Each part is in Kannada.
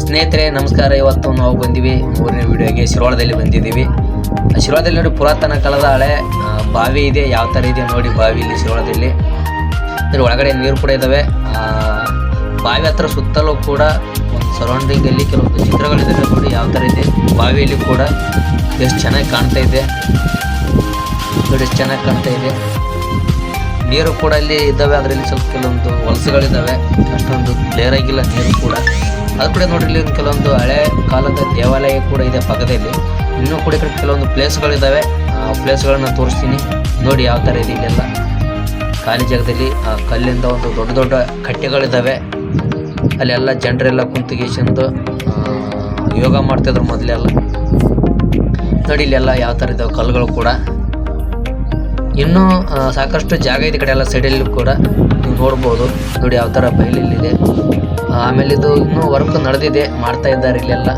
ಸ್ನೇಹಿತರೆ ನಮಸ್ಕಾರ. ಇವತ್ತು ನಾವು ಬಂದಿವಿ ಮೂರನೇ ವಿಡಿಯೋಗೆ. ಶಿರೋಳದಲ್ಲಿ ಬಂದಿದ್ದೀವಿ. ಶಿರೋಳದಲ್ಲಿ ನೋಡಿ ಪುರಾತನ ಕಾಲದ ಹಳೆ ಬಾವಿ ಇದೆ. ಯಾವ ಥರ ಇದೆ ನೋಡಿ ಬಾವಿ ಇಲ್ಲಿ ಶಿರೋಳದಲ್ಲಿ. ಒಳಗಡೆ ನೀರು ಕೂಡ ಇದ್ದಾವೆ. ಬಾವಿ ಹತ್ರ ಸುತ್ತಲೂ ಕೂಡ ಒಂದು ಸರೌಂಡಿಂಗಲ್ಲಿ ಕೆಲವೊಂದು ಚಿತ್ರಗಳಿದ್ದಾವೆ ನೋಡಿ ಯಾವ ಥರ ಇದೆ. ಬಾವಿಯಲ್ಲಿ ಕೂಡ ಎಷ್ಟು ಚೆನ್ನಾಗಿ ಕಾಣ್ತಾ ಇದೆ ನೋಡಿ, ಎಷ್ಟು ಚೆನ್ನಾಗಿ ಕಾಣ್ತಾ ಇದೆ. ನೀರು ಕೂಡ ಇಲ್ಲಿ ಇದ್ದಾವೆ. ಅದರಲ್ಲಿ ಸ್ವಲ್ಪ ಕೆಲವೊಂದು ಹೊಲಸುಗಳಿದ್ದಾವೆ, ಅಷ್ಟೊಂದು ಕ್ಲಿಯರ್ ಆಗಿಲ್ಲ ನೀರು ಕೂಡ. ಅದು ಕೂಡ ನೋಡ್ರಿ ಇಲ್ಲಿ ಕೆಲವೊಂದು ಹಳೆ ಕಾಲದ ದೇವಾಲಯ ಕೂಡ ಇದೆ ಪಕ್ಕದಲ್ಲಿ. ಇನ್ನೂ ಕೂಡ ಈ ಕೆಲವೊಂದು ಪ್ಲೇಸ್ಗಳಿದ್ದಾವೆ. ಆ ಪ್ಲೇಸ್ಗಳನ್ನ ತೋರಿಸ್ತೀನಿ ನೋಡಿ ಯಾವ ಥರ ಇದೆ. ಇಲ್ಲೆಲ್ಲ ಖಾಲಿ ಜಾಗದಲ್ಲಿ ಕಲ್ಲಿಂದ ಒಂದು ದೊಡ್ಡ ದೊಡ್ಡ ಕಟ್ಟೆಗಳಿದ್ದಾವೆ. ಅಲ್ಲೆಲ್ಲ ಜನರೆಲ್ಲ ಕುಂತಿಗೆಸಂದು ಯೋಗ ಮಾಡ್ತಿದ್ರು ಮೊದಲೆಲ್ಲ ನೋಡಿ. ಇಲ್ಲೆಲ್ಲ ಯಾವ ಥರ ಇದ್ದಾವೆ ಕಲ್ಲುಗಳು ಕೂಡ. ಇನ್ನೂ ಸಾಕಷ್ಟು ಜಾಗ ಇದೆ ಕಡೆ ಎಲ್ಲ ಸೈಡಲ್ಲಿ ಕೂಡ ನೀವು ನೋಡ್ಬೋದು ನೋಡಿ ಯಾವ ಥರ ಬಯಲಿದೆ. ಆಮೇಲೆ ಇದು ಇನ್ನೂ ವರ್ಕ್ ನಡೆದಿದೆ, ಮಾಡ್ತಾ ಇದ್ದಾರೆ ಇಲ್ಲೆಲ್ಲ.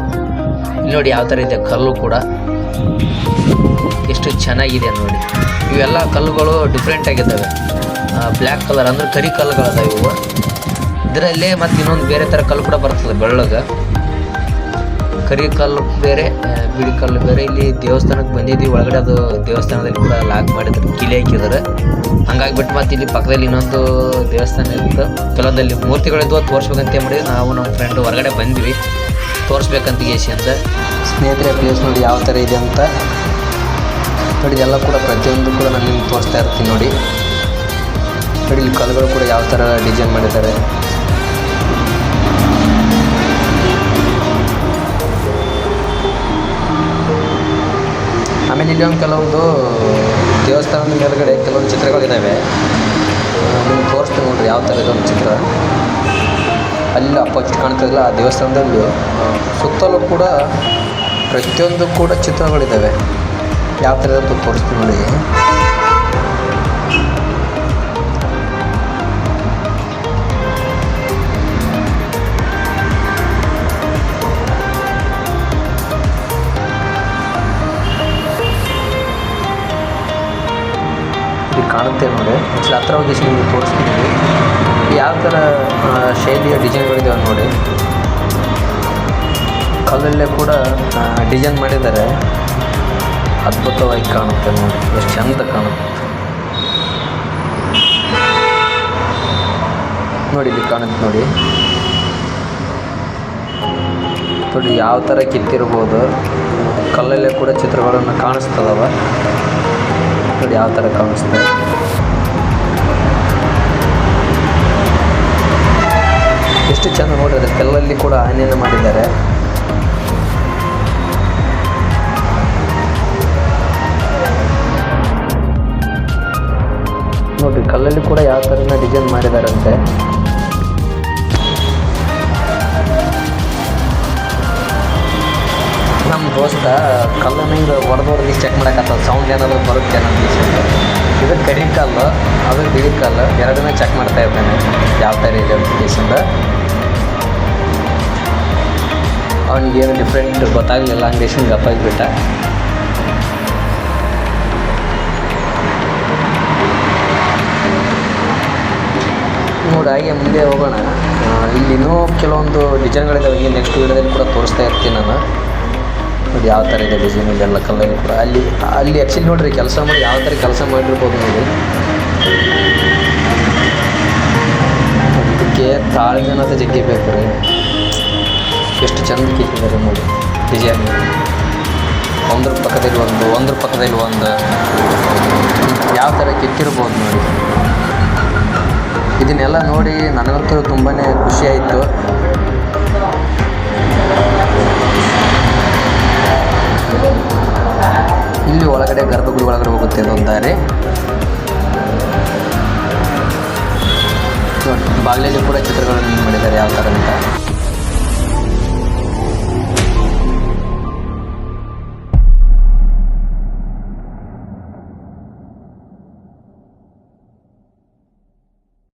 ಇಲ್ಲಿ ನೋಡಿ ಯಾವ ಥರ ಇದೆ ಕಲ್ಲು ಕೂಡ, ಎಷ್ಟು ಚೆನ್ನಾಗಿದೆ ನೋಡಿ. ಇವೆಲ್ಲ ಕಲ್ಲುಗಳು ಡಿಫ್ರೆಂಟ್ ಆಗಿದ್ದಾವೆ. ಬ್ಲ್ಯಾಕ್ ಕಲರ್ ಅಂದರೆ ಕರಿ ಕಲ್ಲುಗಳದಾವೆ ಇವು. ಇದರಲ್ಲೇ ಮತ್ತು ಇನ್ನೊಂದು ಬೇರೆ ಥರ ಕಲ್ಲು ಕೂಡ ಬರ್ತದೆ ಬೆಳ್ಳಗೆ. ಕರಿ ಕಲ್ಲು ಬೇರೆ, ಬಿಳಿ ಕಲ್ಲು ಬೇರೆ. ಇಲ್ಲಿ ದೇವಸ್ಥಾನಕ್ಕೆ ಬಂದಿದ್ದೀವಿ. ಒಳಗಡೆ ಅದು ದೇವಸ್ಥಾನದಲ್ಲಿ ಕೂಡ ಲಾಕ್ ಮಾಡಿದ್ರು, ಕಿಲಿ ಹಾಕಿದ್ದಾರೆ. ಹಂಗಾಗಿಬಿಟ್ಟು ಮತ್ತು ಇಲ್ಲಿ ಪಕ್ಕದಲ್ಲಿ ಇನ್ನೊಂದು ದೇವಸ್ಥಾನ ಇತ್ತು. ಕೆಲವೊಂದಲ್ಲಿ ಮೂರ್ತಿಗಳಿದ್ವು, ತೋರಿಸ್ಬೇಕಂತ ಮಾಡಿದ್ವಿ. ನಾವು ನಮ್ಮ ಫ್ರೆಂಡ್ ಹೊರಗಡೆ ಬಂದ್ವಿ ತೋರಿಸ್ಬೇಕಂತ ಅಂತ. ಸ್ನೇಹಿತರೆ ಪ್ಲೇಸ್ ನೋಡಿ ಯಾವ ಥರ ಇದೆ ಅಂತ ನೋಡಿ. ಇದೆಲ್ಲ ಕೂಡ ಪ್ರತಿಯೊಂದು ಕೂಡ ನಾನು ನಿಮ್ಗೆ ತೋರಿಸ್ತಾ ಇರ್ತೀನಿ ನೋಡಿ. ನೋಡಿ ಇಲ್ಲಿ ಕಲ್ಲುಗಳು ಕೂಡ ಯಾವ ಥರ ಡಿಸೈನ್ ಮಾಡಿದ್ದಾರೆ. ಆಮೇಲೆ ಇಲ್ಲಿ ಒಂದು ಕೆಲವೊಂದು ದೇವಸ್ಥಾನದ ಮೇಲ್ಗಡೆ ಕೆಲವೊಂದು ಚಿತ್ರಗಳಿದ್ದಾವೆ. ನಿಮ್ಗೆ ತೋರಿಸ್ತೀನಿ ನೋಡ್ರಿ ಯಾವ ಥರ ಇದೆ ಒಂದು ಚಿತ್ರ. ಅಲ್ಲಿ ಅಪೋಸಿಟ್ ಕಾಣ್ತಿಲ್ಲ ಆ ದೇವಸ್ಥಾನದಲ್ಲಿ ಸುತ್ತಲೂ ಕೂಡ ಪ್ರತಿಯೊಂದು ಕೂಡ ಚಿತ್ರಗಳಿದ್ದಾವೆ. ಯಾವ ಥರ ಇದೆ ಅಂತ ತೋರಿಸ್ತೀನಿ ನೋಡಿ. ಕಾಣುತ್ತೆ ನೋಡಿ. ಆ್ಯಕ್ಚುಲಿ ಹತ್ರ ಹೋಗಿ ನಿಮಗೆ ತೋರಿಸ್ತೀನಿ ಯಾವ ಥರ ಶೈಲಿಯ ಡಿಸೈನ್ಗಳಿದ್ದಾವೆ ನೋಡಿ. ಕಲ್ಲಲ್ಲೇ ಕೂಡ ಡಿಸೈನ್ ಮಾಡಿದ್ದಾರೆ. ಅದ್ಭುತವಾಗಿ ಕಾಣುತ್ತೆ ನೋಡಿ, ಎಷ್ಟು ಚಂದ ಕಾಣುತ್ತೆ ನೋಡಿ. ಇಲ್ಲಿ ಕಾಣುತ್ತೆ ನೋಡಿ ನೋಡಿ ಯಾವ ಥರ ಕಿತ್ತಿರ್ಬೋದು. ಕಲ್ಲಲ್ಲೇ ಕೂಡ ಚಿತ್ರಗಳನ್ನು ಕಾಣಿಸ್ತದವ ನೋಡಿ ಯಾವ ಥರ ಕಾಣಿಸ್ತದೆ. ಎಷ್ಟು ಚೆಂದ ನೋಡಿದ್ರೆ ಕಲ್ಲಲ್ಲಿ ಕೂಡ ಆನೆಯನ್ನು ಮಾಡಿದ್ದಾರೆ. ನೋಡ್ರಿ ಕಲ್ಲಲ್ಲಿ ಕೂಡ ಯಾವ ಥರನ ಡಿಸೈನ್ ಮಾಡಿದಾರಂತೆ. ನಮ್ಮ ದೋಸ್ತ ಕಲ್ಲನ್ನು ಹಿಂಗೆ ಹೊಡೆದವ್ರಿಗೆ ಚೆಕ್ ಮಾಡೋಕ್ಕತ್ತದ ಸೌಂಡ್ ಏನಾದರೂ ಬರುತ್ತೆ ನಮ್ಮ ಇದು ಕರಿ ಕಲ್ಲು, ಅದು ಬಿಳಿ ಕಲ್ಲು, ಎರಡನೇ ಚೆಕ್ ಮಾಡ್ತಾ ಇದ್ದಾನೆ ಯಾವ ಥರ ಇದೆ ಅಂತ. ಅವನಿಗೇನು ಡಿಫ್ರೆಂಟ್ ಗೊತ್ತಾಗಲಿಲ್ಲ, ಹಂಗೆ ಗಪ್ಪಾಗಿಬಿಟ್ಟ. ನೋಡಿ ಹಾಗೆ ಮುಂದೆ ಹೋಗೋಣ. ಇಲ್ಲಿನೂ ಕೆಲವೊಂದು ಡಿಸೈನ್ಗಳಿದ್ದಾವೆ. ಈಗ ನೆಕ್ಸ್ಟ್ ವೀಡಿಯೋದಲ್ಲಿ ಕೂಡ ತೋರಿಸ್ತಾ ಇರ್ತೀನಿ ನಾನು ನೋಡಿ ಯಾವ ಥರ ಇದೆ ಡಿಸೈನ್. ಇದೆಲ್ಲ ಕಲ್ಲಲ್ಲಿ ಕೂಡ ಅಲ್ಲಿ ಆ್ಯಕ್ಚುಲಿ ನೋಡಿರಿ ಕೆಲಸ ಮಾಡಿ ಯಾವ ಥರ ಕೆಲಸ ಮಾಡಿರ್ಬೋದು ನೋಡಿ. ಇದಕ್ಕೆ ತಾಳ್ಮೆ ಅನ್ನೋದು ಜಗ್ಗಿ ಬೇಕು ರೀ. ಎಷ್ಟು ಚಂದ ಕಿತ್ತಿದ್ದಾರೆ ನೋಡಿ ಡಿಸೈನ್. ಒಂದ್ರ ಪಕ್ಕದಲ್ಲಿ ಒಂದು ಯಾವ ಥರ ಕಿತ್ತಿರ್ಬೋದು ನೋಡಿ. ಇದನ್ನೆಲ್ಲ ನೋಡಿ ನನಗಂತೂ ತುಂಬಾ ಖುಷಿ ಆಯಿತು. ಇಲ್ಲಿ ಒಳಗಡೆ ಗರ್ಭಗುಡಿ ಒಳಗಡೆ ಹೋಗುತ್ತೆ ಇದೊಂದು ದಾರಿ ನೋಡಿ. ಬಾಗಿಲಲ್ಲಿ ಕೂಡ ಚಿತ್ರಗಳನ್ನು ಮಾಡಿದ್ದಾರೆ ಯಾವ ಥರ ಅಂತ.